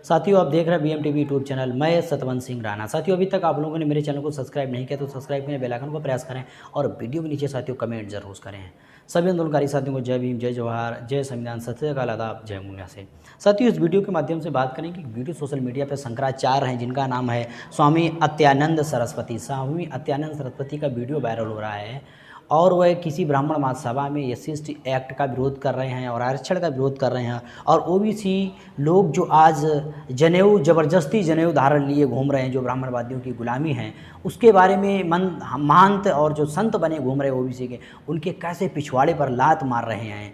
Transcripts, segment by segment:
साथियों, आप देख रहे हैं BM TV यूट्यूब चैनल। मैं सतवंत सिंह राणा। साथियों, अभी तक आप लोगों ने मेरे चैनल को सब्सक्राइब नहीं किया तो सब्सक्राइब करें, बेल आइकन को प्रेस करें और वीडियो के नीचे साथियों कमेंट जरूर करें। सभी आंदोलनकारी साथियों को जय भीम, जय जवाहर, जय संविधान, सत श्री अकाल, आदाब, जय मुनिया से। साथियों, इस वीडियो के माध्यम से बात करेंगे कि वीडियो सोशल मीडिया पर शंकराचार्य हैं जिनका नाम है स्वामी अत्यानंद सरस्वती। स्वामी अत्यानंद सरस्वती का वीडियो वायरल हो रहा है और वह किसी ब्राह्मण महासभा में SC/ST एक्ट का विरोध कर रहे हैं और आरक्षण का विरोध कर रहे हैं। और OBC लोग जो आज जनेऊ, ज़बरदस्ती जनेऊ धारण लिए घूम रहे हैं, जो ब्राह्मणवादियों की गुलामी है, उसके बारे में महंत और जो संत बने घूम रहे हैं OBC के, उनके कैसे पिछवाड़े पर लात मार रहे हैं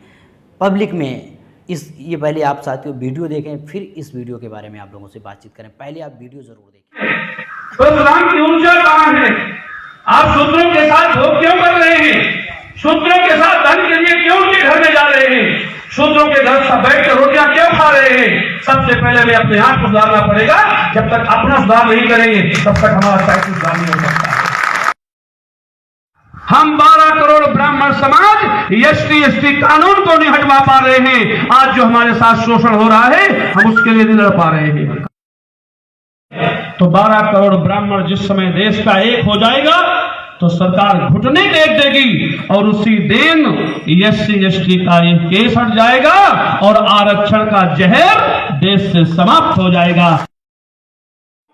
पब्लिक में। ये पहले आप साथियों वीडियो देखें, फिर इस वीडियो के बारे में आप लोगों से बातचीत करें। पहले आप वीडियो ज़रूर देखें। तो राम की ऊर्जा कहाँ है? आप शूद्रों के साथ भोग क्यों कर रहे हैं? शूद्रों के साथ धन के लिए क्यों उनके घर में जा रहे हैं? शूद्रों के घर सब बैठ कर रोटियां क्यों खा रहे हैं? सबसे पहले हमें अपने आप को सुधारना पड़ेगा। जब तक अपना सुधार नहीं करेंगे तब तक हमारा साहित्य सुधार नहीं हो सकता। हम 12 करोड़ ब्राह्मण समाज SC/ST कानून को नहीं हटवा पा रहे हैं। आज जो हमारे साथ शोषण हो रहा है, हम उसके लिए नहीं लड़ पा रहे हैं। तो 12 करोड़ ब्राह्मण जिस समय देश का एक हो जाएगा तो सरकार घुटने टेक देगी और उसी दिन SC/ST का ये केस हट जाएगा और आरक्षण का जहर देश से समाप्त हो जाएगा।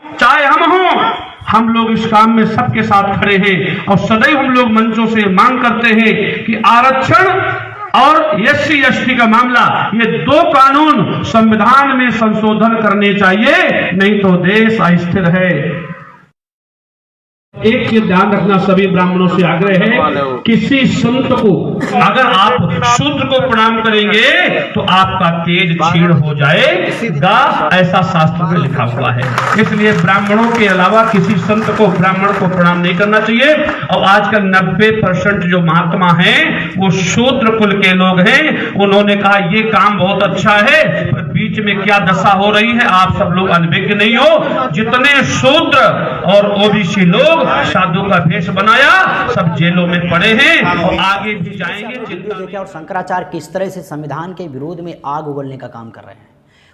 चाहे हम हों, हम लोग इस काम में सबके साथ खड़े हैं और सदैव हम लोग मंचों से मांग करते हैं कि आरक्षण और SC/ST का मामला, ये 2 कानून संविधान में संशोधन करने चाहिए, नहीं तो देश अस्थिर है। एक चीज ध्यान रखना, सभी ब्राह्मणों से आग्रह है, किसी संत को अगर आप शूद्र को प्रणाम करेंगे तो आपका तेज क्षीण हो जाएगा, ऐसा शास्त्र में लिखा हुआ है। इसलिए ब्राह्मणों के अलावा किसी संत को, ब्राह्मण को प्रणाम नहीं करना चाहिए। और आजकल 90% जो महात्मा हैं वो शूद्र कुल के लोग हैं। उन्होंने कहा ये काम बहुत अच्छा है, पर बीच में क्या दशा हो रही है आप सब लोग अनभिज्ञ नहीं हो। जितने शूद्र और OBC लोग साधु का भेष बनाया, सब जेलों में पड़े हैं और आगे भी जाएंगे। और शंकराचार्य किस तरह से संविधान के विरोध में आग उगलने का काम कर रहे हैं।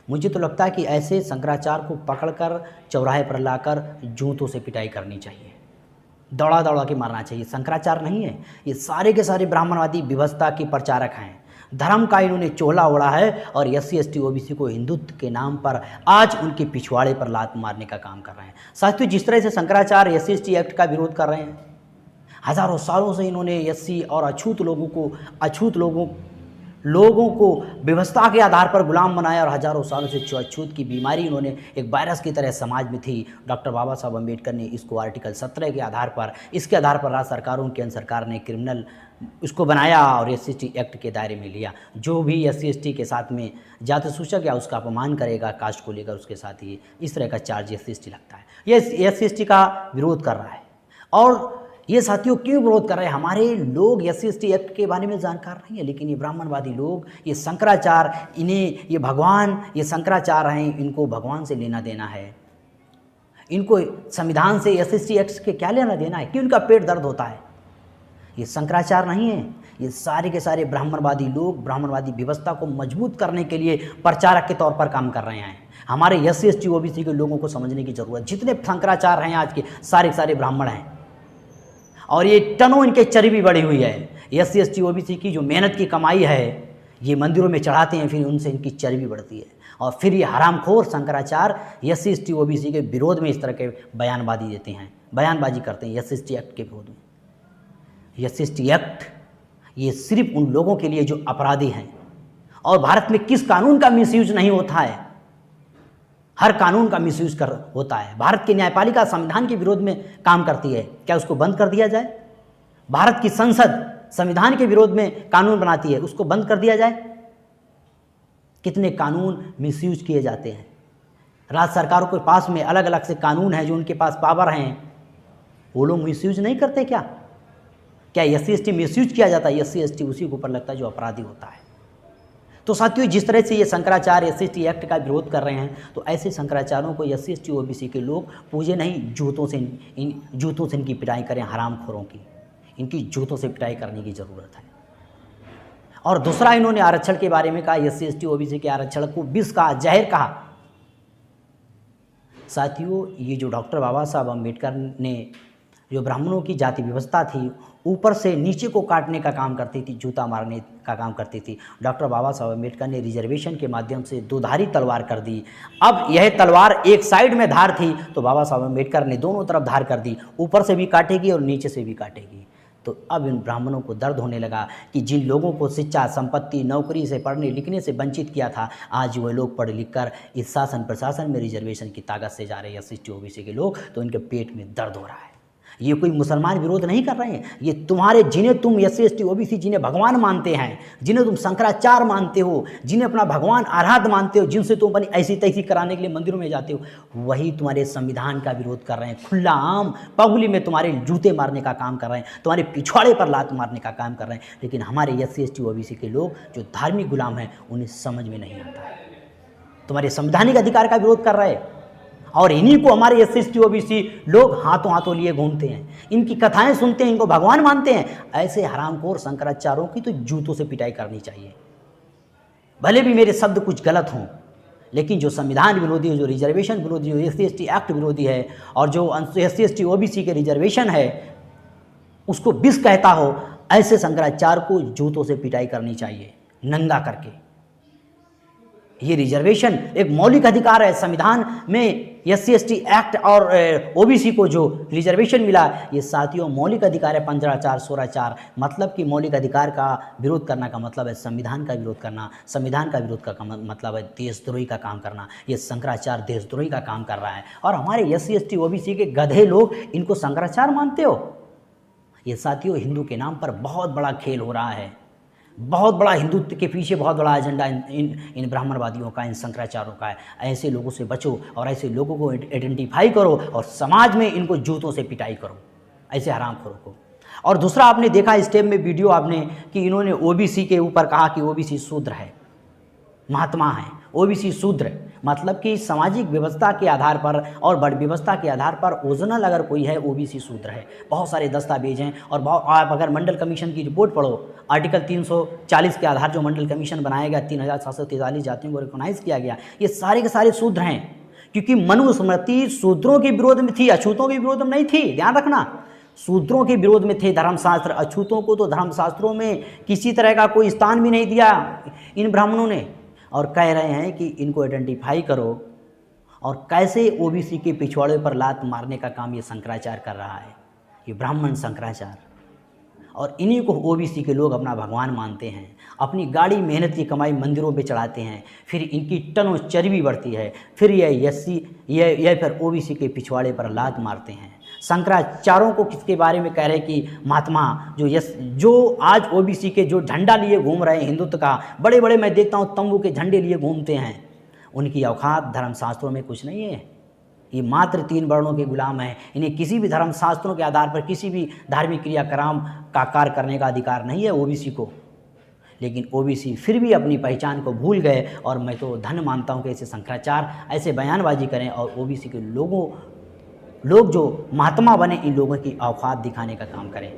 मुझे तो लगता है कि ऐसे शंकराचार्य को पकड़कर चौराहे पर लाकर जूतों से पिटाई करनी चाहिए, दौड़ा दौड़ा के मारना चाहिए। शंकराचार्य नहीं है, ये सारे के सारे ब्राह्मणवादी व्यवस्था के प्रचारक हैं। धर्म का इन्होंने चोला ओढ़ा है और SC/ST OBC को हिंदुत्व के नाम पर आज उनके पिछवाड़े पर लात मारने का काम कर रहे हैं। साथियों, जिस तरह से शंकराचार्य SC/ST एक्ट का विरोध कर रहे हैं, हजारों सालों से इन्होंने SC और अछूत लोगों को व्यवस्था के आधार पर गुलाम बनाया और हजारों सालों से अछूत की बीमारी इन्होंने एक वायरस की तरह समाज में थी। डॉक्टर बाबा साहब अम्बेडकर ने इसको आर्टिकल 17 के आधार पर, इसके आधार पर राज्य सरकारों के सरकार ने क्रिमिनल उसको बनाया और SC/ST एक्ट के दायरे में लिया। जो भी SC/ST के साथ में जाति सूचक या उसका अपमान करेगा कास्ट को लेकर, उसके साथ ही इस तरह का चार्ज SC/ST लगता है। ये SC/ST का विरोध कर रहा है। और ये साथियों क्यों विरोध कर रहे हैं? हमारे लोग SC/ST एक्ट के बारे में जानकार नहीं है, लेकिन ये ब्राह्मणवादी लोग, ये शंकराचार्य, इन्हें ये भगवान, ये शंकराचार्य हैं, इनको भगवान से लेना देना है। इनको संविधान से SC/ST एक्ट के क्या लेना देना है? क्यों इनका पेट दर्द होता है? ये शंकराचार्य नहीं है, ये सारे के सारे ब्राह्मणवादी लोग ब्राह्मणवादी व्यवस्था को मजबूत करने के लिए प्रचारक के तौर पर काम कर रहे हैं। हमारे SC/ST OBC के लोगों को समझने की जरूरत। जितने शंकराचार्य हैं आज के सारे ब्राह्मण हैं और ये टनों इनके चर्बी बढ़ी हुई है। SC/ST OBC की जो मेहनत की कमाई है, ये मंदिरों में चढ़ाते हैं, फिर उनसे इनकी चर्बी बढ़ती है। और फिर ये हरामखोर शंकराचार्य SC/ST OBC के विरोध में इस तरह के बयानबाजी करते हैं SC/ST एक्ट के विरोध में। SC/ST एक्ट ये सिर्फ उन लोगों के लिए जो अपराधी हैं। और भारत में किस कानून का मिसयूज नहीं होता है? हर कानून का मिसयूज होता है। भारत की न्यायपालिका संविधान के विरोध में काम करती है, क्या उसको बंद कर दिया जाए? भारत की संसद संविधान के विरोध में कानून बनाती है, उसको बंद कर दिया जाए? कितने कानून मिसयूज किए जाते हैं। राज्य सरकारों के पास में अलग अलग से कानून हैं, जो उनके पास पावर हैं, वो लोग मिसयूज नहीं करते क्या? क्या SC/ST मिसयूज किया जाता है? SC/ST उसी के ऊपर लगता है जो अपराधी होता है। तो साथियों, जिस तरह से ये शंकराचार्य SC/ST एक्ट का विरोध कर रहे हैं, तो ऐसे शंकराचार्यों को SC/ST OBC के लोग पूजे नहीं, जूतों से इनकी पिटाई करें। हरामखोरों की इनकी जूतों से पिटाई करने की ज़रूरत है। और दूसरा, इन्होंने आरक्षण के बारे में कहा, SC/ST OBC के आरक्षण को विष कहा, जहर कहा। साथियों, ये जो डॉक्टर बाबा साहब अम्बेडकर ने जो ब्राह्मणों की जाति व्यवस्था थी, ऊपर से नीचे को काटने का काम करती थी, जूता मारने का काम करती थी, डॉक्टर बाबा साहब अम्बेडकर ने रिजर्वेशन के माध्यम से दोधारी तलवार कर दी। अब यह तलवार एक साइड में धार थी, तो बाबा साहब अम्बेडकर ने दोनों तरफ धार कर दी, ऊपर से भी काटेगी और नीचे से भी काटेगी। तो अब इन ब्राह्मणों को दर्द होने लगा कि जिन लोगों को शिक्षा, संपत्ति, नौकरी से, पढ़ने लिखने से वंचित किया था, आज वह लोग पढ़ लिख कर इस शासन प्रशासन में रिजर्वेशन की ताकत से जा रहे हैं SC OBC के लोग, तो इनके पेट में दर्द हो रहा है। ये कोई मुसलमान विरोध नहीं कर रहे हैं, ये तुम्हारे जिन्हें तुम SC ST OBC जिन्हें भगवान मानते हैं, जिन्हें तुम शंकराचार्य मानते हो, जिन्हें अपना भगवान आराध्य मानते हो, जिनसे तुम अपनी ऐसी तैसी कराने के लिए मंदिरों में जाते हो, वही तुम्हारे संविधान का विरोध कर रहे हैं। खुला आम पगुली में तुम्हारे जूते मारने का काम कर रहे हैं, तुम्हारे पिछवाड़े पर लात मारने का काम कर रहे हैं। लेकिन हमारे SC ST OBC के लोग जो धार्मिक गुलाम हैं, उन्हें समझ में नहीं आता है। तुम्हारे संवैधानिक अधिकार का विरोध कर रहे हैं, और इन्हीं को हमारे SC ST OBC लोग हाथों हाथों लिए घूमते हैं, इनकी कथाएं सुनते हैं, इनको भगवान मानते हैं। ऐसे हरामखोर शंकराचार्यों की तो जूतों से पिटाई करनी चाहिए। भले भी मेरे शब्द कुछ गलत हों, लेकिन जो संविधान विरोधी है, जो रिजर्वेशन विरोधी, जो SC ST एक्ट विरोधी है, और जो SC ST OBC के रिजर्वेशन है उसको विष कहता हो, ऐसे शंकराचार्य को जूतों से पिटाई करनी चाहिए, नंगा करके। ये रिजर्वेशन एक मौलिक अधिकार है। संविधान में SC ST एक्ट और OBC को जो रिजर्वेशन मिला, ये साथियों मौलिक अधिकार है। 15(4), 16(4) मतलब कि मौलिक अधिकार का विरोध करना का मतलब है संविधान का विरोध करना। संविधान का विरोध का मतलब है देशद्रोही का काम करना। ये शंकराचार्य देशद्रोही का काम कर रहा है, और हमारे SC ST OBC के गधे लोग इनको शंकराचार्य मानते हो। ये साथियों हिंदू के नाम पर बहुत बड़ा खेल हो रहा है, बहुत बड़ा हिंदुत्व के पीछे बहुत बड़ा एजेंडा इन ब्राह्मणवादियों का, इन शंकराचार्यों का है। ऐसे लोगों से बचो और ऐसे लोगों को आइडेंटिफाई करो और समाज में इनको जूतों से पिटाई करो, ऐसे हरामखोरों को। और दूसरा आपने देखा इस टाइम में वीडियो आपने कि इन्होंने OBC के ऊपर कहा कि OBC शूद्र है, महात्मा है, OBC शूद्र, मतलब कि सामाजिक व्यवस्था के आधार पर और वर्ग व्यवस्था के आधार पर ओरिजिनल अगर कोई है OBC शूद्र है। बहुत सारे दस्तावेज हैं, और आप अगर मंडल कमीशन की रिपोर्ट पढ़ो, आर्टिकल 340 के आधार जो मंडल कमीशन बनाया गया, 3743 जातियों को रिकॉग्नाइज किया गया, ये सारे के सारे शूद्र हैं। क्योंकि मनुस्मृति शूद्रों के विरोध में थी, अछूतों के विरोध में नहीं थी, ध्यान रखना। शूद्रों के विरोध में थे धर्मशास्त्र, अछूतों को तो धर्मशास्त्रों में किसी तरह का कोई स्थान भी नहीं दिया इन ब्राह्मणों ने। और कह रहे हैं कि इनको आइडेंटिफाई करो, और कैसे OBC के पिछवाड़े पर लात मारने का काम ये शंकराचार्य कर रहा है, ये ब्राह्मण शंकराचार्य। और इन्हीं को OBC के लोग अपना भगवान मानते हैं, अपनी गाड़ी मेहनत की कमाई मंदिरों पे चढ़ाते हैं, फिर इनकी टनों चर्बी बढ़ती है, फिर यह फिर OBC के पिछवाड़े पर लात मारते हैं। शंकराचार्यों को किसके बारे में कह रहे हैं कि महात्मा जो आज OBC के जो झंडा लिए घूम रहे हैं हिंदुत्व का, बड़े बड़े मैं देखता हूँ तंबू के झंडे लिए घूमते हैं, उनकी औकात धर्मशास्त्रों में कुछ नहीं है। ये मात्र 3 वर्णों के गुलाम हैं, इन्हें किसी भी धर्मशास्त्रों के आधार पर किसी भी धार्मिक क्रियाक्रम का कार्य करने का अधिकार नहीं है OBC को। लेकिन OBC फिर भी अपनी पहचान को भूल गए, और मैं तो धन्य मानता हूँ कि ऐसे शंकराचार्य ऐसे बयानबाजी करें और OBC के लोग जो महात्मा बने, इन लोगों की औकात दिखाने का काम करें।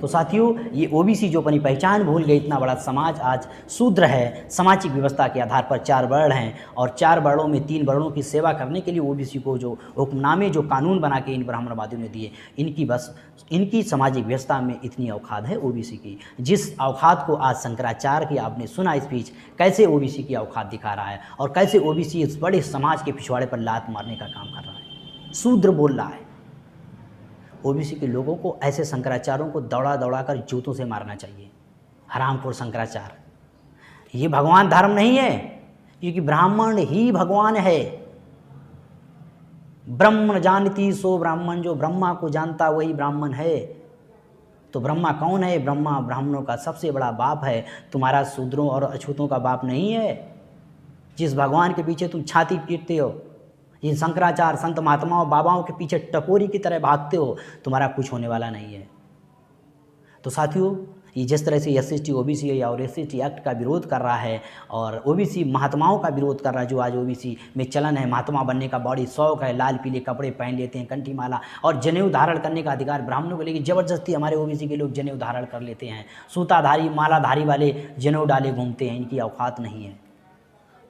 तो साथियों ये OBC जो अपनी पहचान भूल गए, इतना बड़ा समाज आज शूद्र है। सामाजिक व्यवस्था के आधार पर 4 वर्ण हैं, और 4 वर्णों में 3 वर्णों की सेवा करने के लिए OBC को जो हुक्मनामे, जो कानून बना के इन ब्राह्मणवादियों ने दिए, इनकी सामाजिक व्यवस्था में इतनी औकात है OBC की। जिस औकात को आज शंकराचार्य की आपने सुना स्पीच, कैसे OBC की औकात दिखा रहा है, और कैसे OBC इस बड़े समाज के पिछवाड़े पर लात मारने का काम कर रहा है, शूद्र बोल रहा है। OBC के लोगों को ऐसे शंकराचार्यों को दौड़ा दौड़ा कर जूतों से मारना चाहिए। हरामखोर शंकराचार्य, ये भगवान धर्म नहीं है, क्योंकि ब्राह्मण ही भगवान है। ब्रह्म जानती सो ब्राह्मण, जो ब्रह्मा को जानता वही ब्राह्मण है। तो ब्रह्मा कौन है? ब्रह्मा ब्राह्मणों का सबसे बड़ा बाप है, तुम्हारा शूद्रों और अछूतों का बाप नहीं है। जिस भगवान के पीछे तुम छाती पीटते हो, जिन शंकराचार्य संत महात्माओं बाबाओं के पीछे टपोरी की तरह भागते हो, तुम्हारा कुछ होने वाला नहीं है। तो साथियों ये जिस तरह से SC ST OBC और SC ST एक्ट का विरोध कर रहा है, और OBC महात्माओं का विरोध कर रहा है, जो आज OBC में चलन है, महात्मा बनने का बड़ी शौक है, लाल पीले कपड़े पहन लेते हैं, कंठी माला और जनेऊ धारण करने का अधिकार ब्राह्मणों को, लेकिन ज़बरदस्ती हमारे OBC के लोग जनेऊ धारण कर लेते हैं, सूताधारी मालाधारी वाले जनेऊ डाले घूमते हैं, इनकी औकात नहीं है।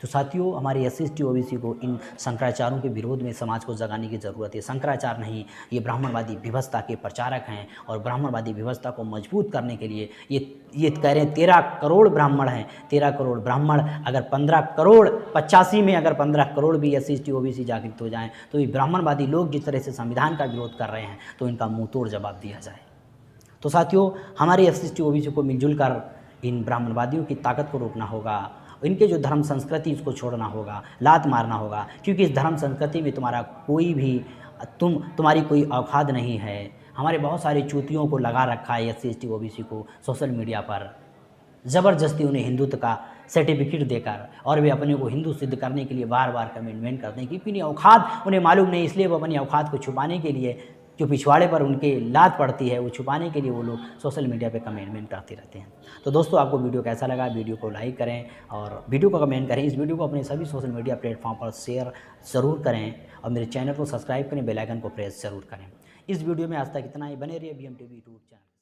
तो साथियों, हमारे SC OBC को इन शंकराचार्यों के विरोध में समाज को जगाने की ज़रूरत है। शंकराचार्य नहीं, ये ब्राह्मणवादी व्यवस्था के प्रचारक हैं और ब्राह्मणवादी व्यवस्था को मजबूत करने के लिए ये कह रहे हैं 13 करोड़ ब्राह्मण हैं। 13 करोड़ ब्राह्मण अगर 15 करोड़ 85 में अगर 15 करोड़ भी SC OBC जागृत हो जाएँ तो ये ब्राह्मणवादी लोग जिस तरह से संविधान का विरोध कर रहे हैं तो इनका मुँह तोड़ जवाब दिया जाए। तो साथियों, हमारे SC OBC को मिलजुल कर इन ब्राह्मणवादियों की ताकत को रोकना होगा। इनके जो धर्म संस्कृति इसको छोड़ना होगा, लात मारना होगा, क्योंकि इस धर्म संस्कृति में तुम्हारा कोई भी तुम्हारी कोई औकात नहीं है। हमारे बहुत सारे चूतियों को लगा रखा है SC OBC को सोशल मीडिया पर, ज़बरदस्ती उन्हें हिंदुत्व का सर्टिफिकेट देकर, और वे अपने को हिंदू सिद्ध करने के लिए बार बार कमेंटमेंट करते हैं, क्योंकि औकात उन्हें मालूम नहीं, इसलिए वो अपनी औकात को छुपाने के लिए, जो पिछवाड़े पर उनके लात पड़ती है वो छुपाने के लिए वो लोग सोशल मीडिया पे कमेंटमेंट करते रहते हैं। तो दोस्तों, आपको वीडियो कैसा लगा, वीडियो को लाइक करें और वीडियो को कमेंट करें। इस वीडियो को अपने सभी सोशल मीडिया प्लेटफॉर्म पर शेयर ज़रूर करें और मेरे चैनल को सब्सक्राइब करें, बेल आइकन को प्रेस ज़रूर करें। इस वीडियो में आज तक इतना ही। बने रहिए BM TV यूट्यूब चैनल।